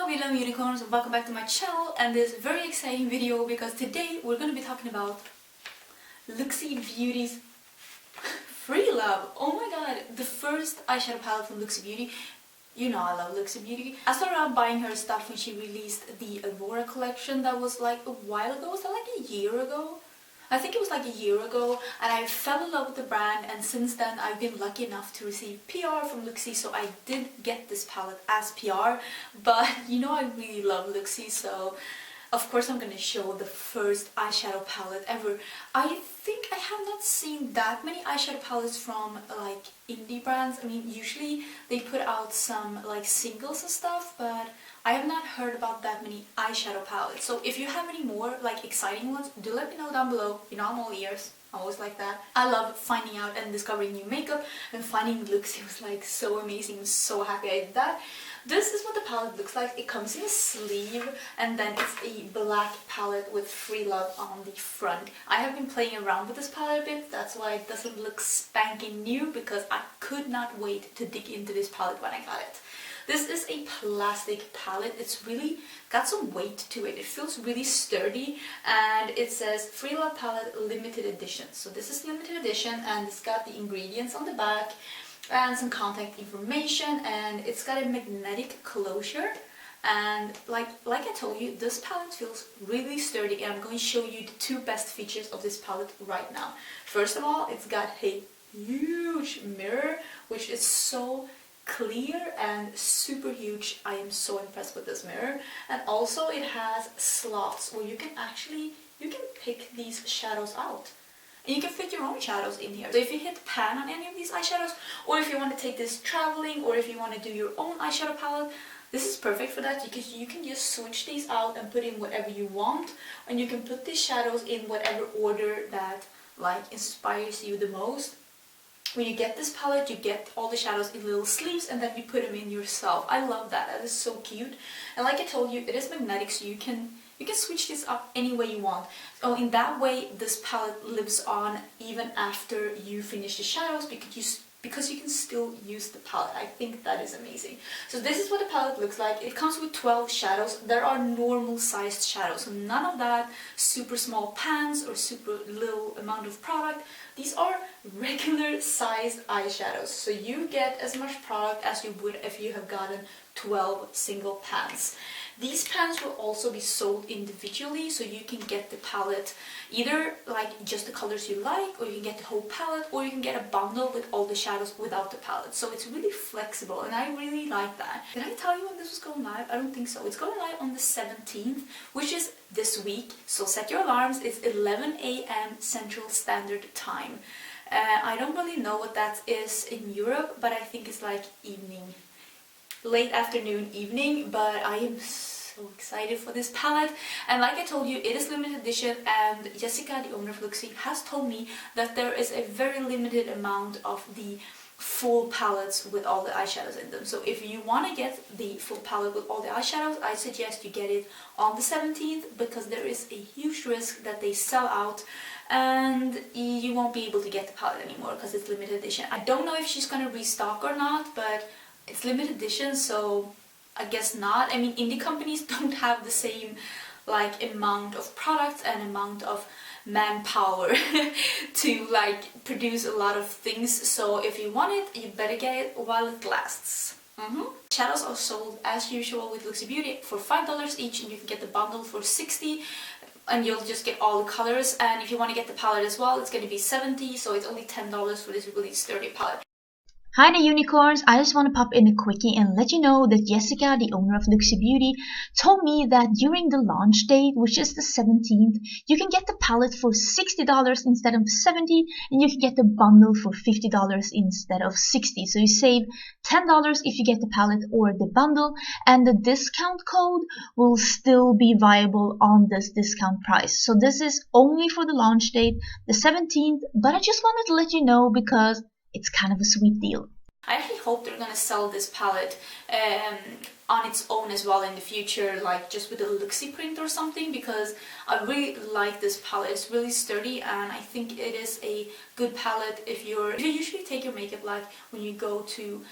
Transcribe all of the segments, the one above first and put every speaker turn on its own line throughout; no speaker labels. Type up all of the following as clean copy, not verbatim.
beautyloving unicorns, and welcome back to my channel and this very exciting video because today we're going to be talking about Looxi Beauty's Freelove. Oh my god, the first eyeshadow palette from Looxi Beauty. You know I love Looxi Beauty. I started out buying her stuff when she released the Aurora collection that was like a while ago. Was that like a year ago? I think it was like a year ago, and I fell in love with the brand, and since then I've been lucky enough to receive PR from Looxi, so I did get this palette as PR, but you know I really love Looxi, so of course I'm gonna show the first eyeshadow palette ever. I think I have not seen that many eyeshadow palettes from like indie brands. I mean, usually they put out some like singles and stuff, but I have not heard about that many eyeshadow palettes. So if you have any more like exciting ones, do let me know down below. You know I'm all ears. I always like that. I love finding out and discovering new makeup, and finding Looxi was like so amazing. I'm so happy I did that. This is what the palette looks like. It comes in a sleeve, and then it's a black palette with Freelove on the front. I have been playing around with this palette a bit. That's why it doesn't look spanking new, because I could not wait to dig into this palette when I got it. This is a plastic palette. It's really got some weight to it. It feels really sturdy, and it says Freelove palette limited edition. So this is limited edition, and it's got the ingredients on the back and some contact information, and it's got a magnetic closure. And like I told you, this palette feels really sturdy, and I'm going to show you the two best features of this palette right now. First of all, it's got a huge mirror, which is so clear and super huge. I am so impressed with this mirror. And also it has slots where you can pick these shadows out. And you can fit your own shadows in here. So if you hit pan on any of these eyeshadows, or if you want to take this traveling, or if you want to do your own eyeshadow palette, this is perfect for that, because you can just switch these out and put in whatever you want, and you can put these shadows in whatever order that like inspires you the most. When you get this palette, you get all the shadows in little sleeves, and then you put them in yourself. I love that. That is so cute. And like I told you, it is magnetic, so you can switch this up any way you want. So in that way, this palette lives on even after you finish the shadows, because you can still use the palette. I think that is amazing. So this is what the palette looks like. It comes with 12 shadows. There are normal sized shadows, so none of that super small pans or super little amount of product. These are regular sized eyeshadows, so you get as much product as you would if you have gotten 12 single pans. These pans will also be sold individually, so you can get the palette either like just the colors you like, or you can get the whole palette, or you can get a bundle with all the shadows without the palette. So it's really flexible, and I really like that. Did I tell you when this was going live? I don't think so. It's going live on the 17th, which is this week. So set your alarms. It's 11 a.m. Central Standard Time. I don't really know what that is in Europe, but I think it's like evening. Late afternoon, evening, but I am so excited for this palette. And like I told you, it is limited edition, and Jessica, the owner of Looxi, has told me that there is a very limited amount of the full palettes with all the eyeshadows in them. So if you want to get the full palette with all the eyeshadows, I suggest you get it on the 17th, because there is a huge risk that they sell out and you won't be able to get the palette anymore because it's limited edition. I don't know if she's gonna restock or not, but it's limited edition, so I guess not. I mean, indie companies don't have the same like amount of products and amount of manpower to like produce a lot of things. So if you want it, you better get it while it lasts. Shadows are sold as usual with Looxi Beauty for $5 each, and you can get the bundle for $60, and you'll just get all the colors. And if you want to get the palette as well, it's going to be $70, so it's only $10 for this really sturdy palette.
Hi there unicorns, I just want to pop in a quickie and let you know that Jessica, the owner of Looxi Beauty, told me that during the launch date, which is the 17th, you can get the palette for $60 instead of $70, and you can get the bundle for $50 instead of $60. So you save $10 if you get the palette or the bundle, and the discount code will still be viable on this discount price. So this is only for the launch date, the 17th, but I just wanted to let you know because it's kind of a sweet deal.
I actually hope they're gonna sell this palette on its own as well in the future, like just with a Looxi print or something, because I really like this palette. It's really sturdy, and I think it is a good palette if you usually take your makeup like when you go to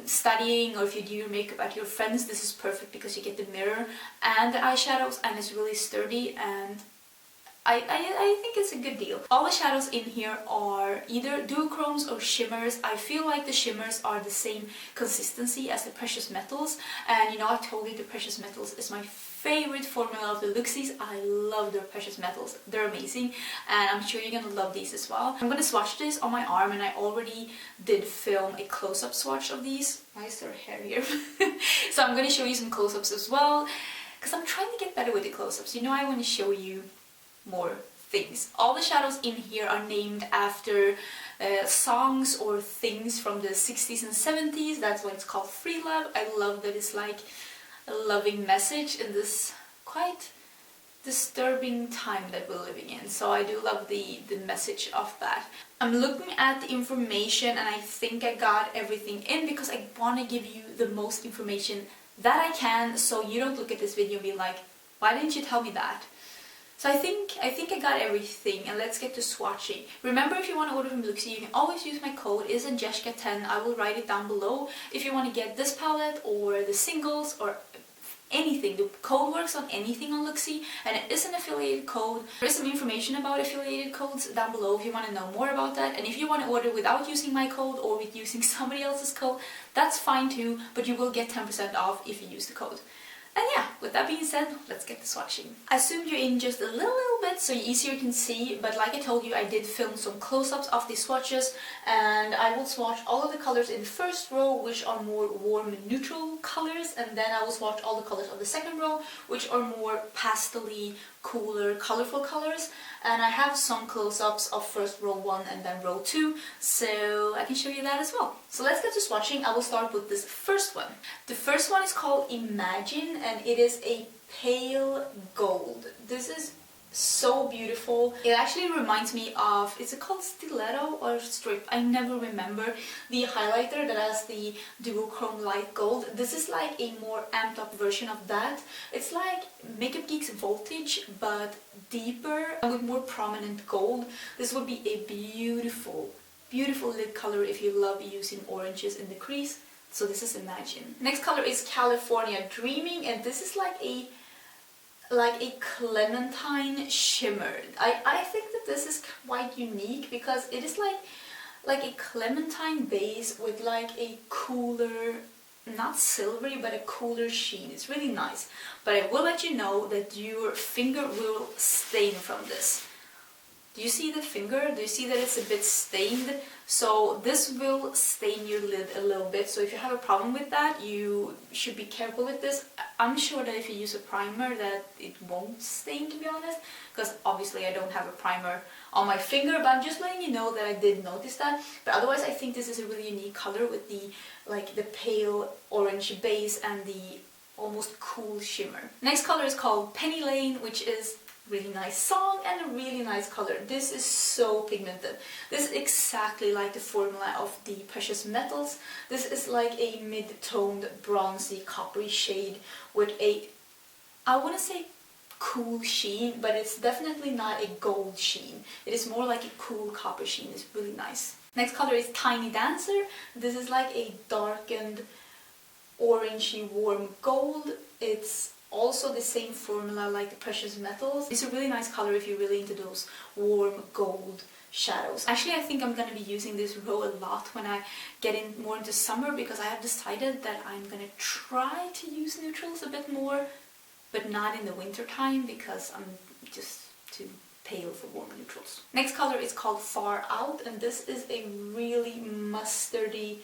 studying, or if you do your makeup at your friends, this is perfect because you get the mirror and the eyeshadows, and it's really sturdy, and I think it's a good deal. All the shadows in here are either duochromes or shimmers. I feel like the shimmers are the same consistency as the precious metals, and you know, I told you the precious metals is my favorite formula of the Looxis. I love their precious metals. They're amazing, and I'm sure you're gonna love these as well. I'm gonna swatch this on my arm, and I already did film a close-up swatch of these. Why is there hair here? So I'm gonna show you some close-ups as well, because I'm trying to get better with the close-ups. You know, I want to show you more things. All the shadows in here are named after songs or things from the 60s and 70s. That's why it's called Free Love. I love that it's like a loving message in this quite disturbing time that we're living in. So I do love the message of that. I'm looking at the information, and I think I got everything in because I want to give you the most information that I can, so you don't look at this video and be like, why didn't you tell me that? So I think I got everything, and let's get to swatching. Remember, if you want to order from Looxi, you can always use my code. It's Angelica10. I will write it down below. If you want to get this palette or the singles or anything, the code works on anything on Looxi, and it is an affiliated code. There is some information about affiliated codes down below if you want to know more about that. And if you want to order without using my code or with using somebody else's code, that's fine too, but you will get 10% off if you use the code. And yeah, with that being said, let's get to swatching. I zoomed you in just a little bit so you easier can see, but like I told you, I did film some close-ups of these swatches, and I will swatch all of the colors in the first row, which are more warm neutral colors, and then I will swatch all the colors of the second row, which are more pastel-y, cooler, colorful colors. And I have some close-ups of first row 1 and then row 2, so I can show you that as well. So let's get to swatching. I will start with this first one. The first one is called Imagine, and it is a pale gold. This is so beautiful. It actually reminds me of, is it called Stiletto or Strip? I never remember. The highlighter that has the duochrome light gold. This is like a more amped up version of that. It's like Makeup Geek's Voltage, but deeper and with more prominent gold. This would be a beautiful, beautiful lid color if you love using oranges in the crease. So this is Imagine. Next color is California Dreaming, and this is like a clementine shimmer. I think that this is quite unique because it is like a clementine base with like a cooler, not silvery, but a cooler sheen. It's really nice. But I will let you know that your finger will stain from this. Do you see the finger? Do you see that it's a bit stained? So this will stain your lid a little bit. So if you have a problem with that, you should be careful with this. I'm sure that if you use a primer that it won't stain, to be honest, because obviously I don't have a primer on my finger, but I'm just letting you know that I did notice that. But otherwise, I think this is a really unique color with the pale orange base and the almost cool shimmer. Next color is called Penny Lane, which is really nice song and a really nice color. This is so pigmented. This is exactly like the formula of the precious metals. This is like a mid-toned bronzy coppery shade with a, I want to say cool sheen, but it's definitely not a gold sheen. It is more like a cool copper sheen. It's really nice. Next color is Tiny Dancer. This is like a darkened orangey warm gold. It's also the same formula like the precious metals. It's a really nice color if you're really into those warm gold shadows. Actually, I think I'm going to be using this row a lot when I get in more into summer, because I have decided that I'm going to try to use neutrals a bit more, but not in the winter time because I'm just too pale for warm neutrals. Next color is called Far Out, and this is a really mustardy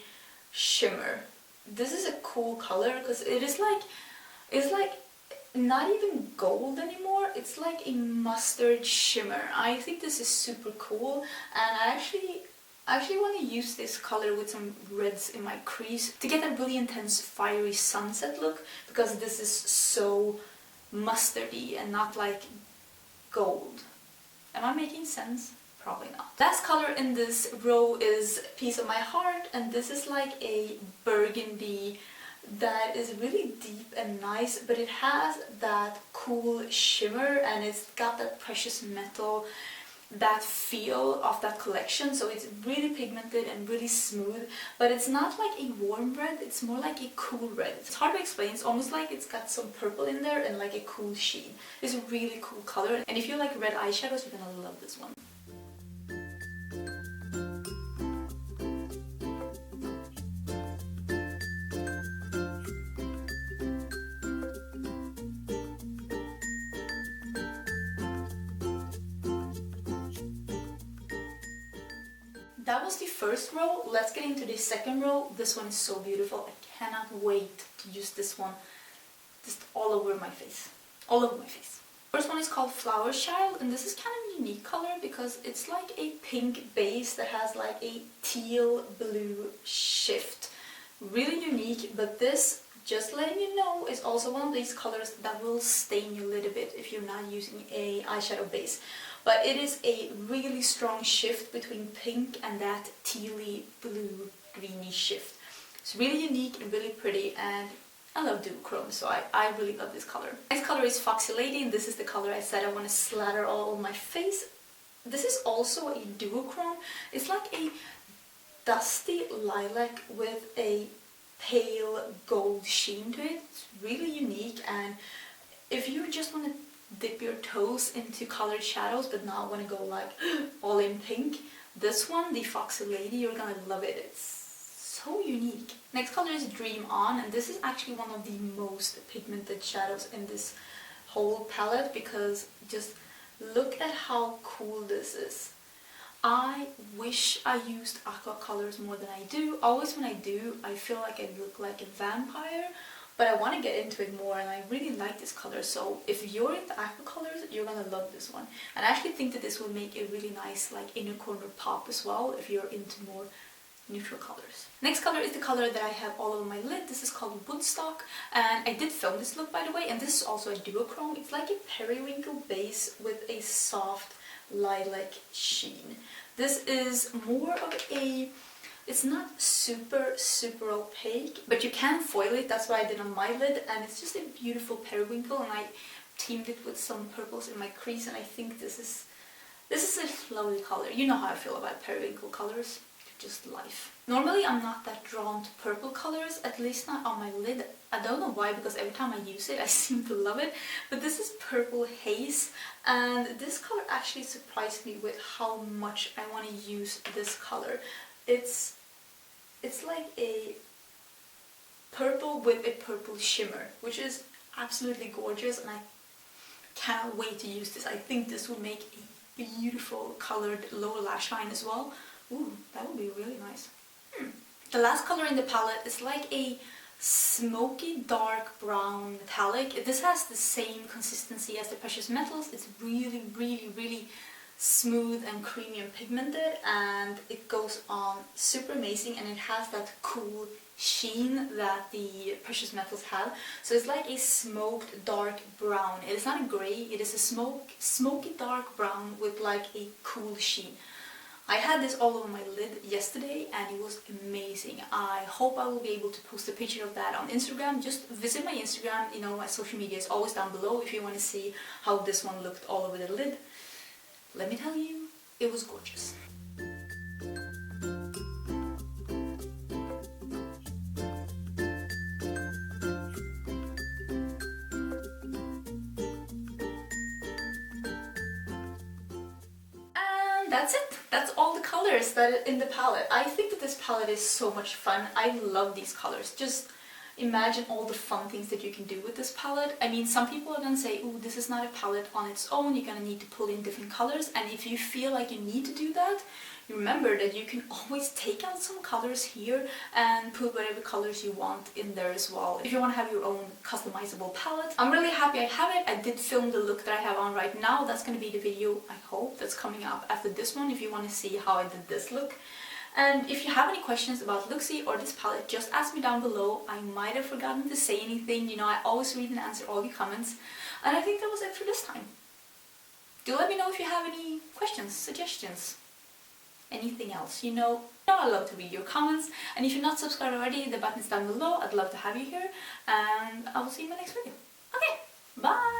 shimmer. This is a cool color because it's like not even gold anymore. It's like a mustard shimmer. I think this is super cool, and I actually want to use this color with some reds in my crease to get that really intense fiery sunset look, because this is so mustardy and not like gold. Am I making sense? Probably not. Last color in this row is Piece of My Heart, and this is like a burgundy that is really deep and nice, but it has that cool shimmer and it's got that precious metal that feel of that collection. So it's really pigmented and really smooth, but it's not like a warm red, it's more like a cool red. It's hard to explain. It's almost like it's got some purple in there and like a cool sheen. It's a really cool color, and if you like red eyeshadows, you're gonna love this one. That was the first row. Let's get into the second row. This one is so beautiful. I cannot wait to use this one just all over my face. All over my face. First one is called Flower Child, and this is kind of a unique color because it's like a pink base that has like a teal blue shift. Really unique, but this, just letting you know, is also one of these colors that will stain you a little bit if you're not using a eyeshadow base. But it is a really strong shift between pink and that tealy blue greeny shift. It's really unique and really pretty, and I love Indigo Chrome, so I really love this color. Next color is Foxy Lady, and this is the color I said I want to slather all over my face. This is also a Indigo Chrome. It's like a dusty lilac with a pale gold sheen to it. It's really unique, and if you just want to dip your toes into colored shadows but not want to go like all in pink, this one, the Foxy Lady, you're gonna love it. It's so unique. Next color is Dream On, and this is actually one of the most pigmented shadows in this whole palette because just look at how cool this is. I wish I used aqua colors more than I do. Always when I do, I feel like I look like a vampire, but I want to get into it more, and I really like this color. So if you're into aqua colors, you're gonna love this one. And I actually think that this will make a really nice like inner corner pop as well if you're into more neutral colors. Next color is the color that I have all over my lid. This is called Woodstock, and I did film this look, by the way, and this is also a Indigo Chrome. It's like a periwinkle base with a soft lilac sheen. This is more of a, it's not super opaque, but you can foil it. That's what I did on my lid, and it's just a beautiful periwinkle, and I teamed it with some purples in my crease, and I think this is a lovely color. You know how I feel about periwinkle colors. They're just life. Normally I'm not that drawn to purple colors, at least not on my lid. I don't know why, because every time I use it I seem to love it, but this is Purple Haze, and this color actually surprised me with how much I want to use this color. It's like a purple with a purple shimmer, which is absolutely gorgeous, and I cannot wait to use this. I think this will make a beautiful colored lower lash line as well. Ooh, that would be really nice. The last color in the palette is like a smoky dark brown metallic. This has the same consistency as the Precious Metals. It's really smooth and creamy and pigmented, and it goes on super amazing, and it has that cool sheen that the Precious Metals have. So it's like a smoked dark brown. It is not a grey, it is a smoky dark brown with like a cool sheen. I had this all over my lid yesterday and it was amazing. I hope I will be able to post a picture of that on Instagram. Just visit my Instagram, you know, my social media is always down below if you want to see how this one looked all over the lid. Let me tell you, it was gorgeous. That's it. That's all the colors that are in the palette. I think that this palette is so much fun. I love these colors. Just imagine all the fun things that you can do with this palette. I mean, some people are gonna say, ooh, this is not a palette on its own. You're gonna need to pull in different colors. And if you feel like you need to do that, remember that you can always take out some colors here and put whatever colors you want in there as well, if you want to have your own customizable palette. I'm really happy I have it. I did film the look that I have on right now. That's going to be the video, I hope, that's coming up after this one if you want to see how I did this look. And if you have any questions about Looxi or this palette, just ask me down below. I might have forgotten to say anything, you know, I always read and answer all your comments. And I think that was it for this time. Do let me know if you have any questions, suggestions, anything else. You know I love to read your comments, and if you're not subscribed already, the button is down below. I'd love to have you here, and I will see you in my next video. Okay, bye!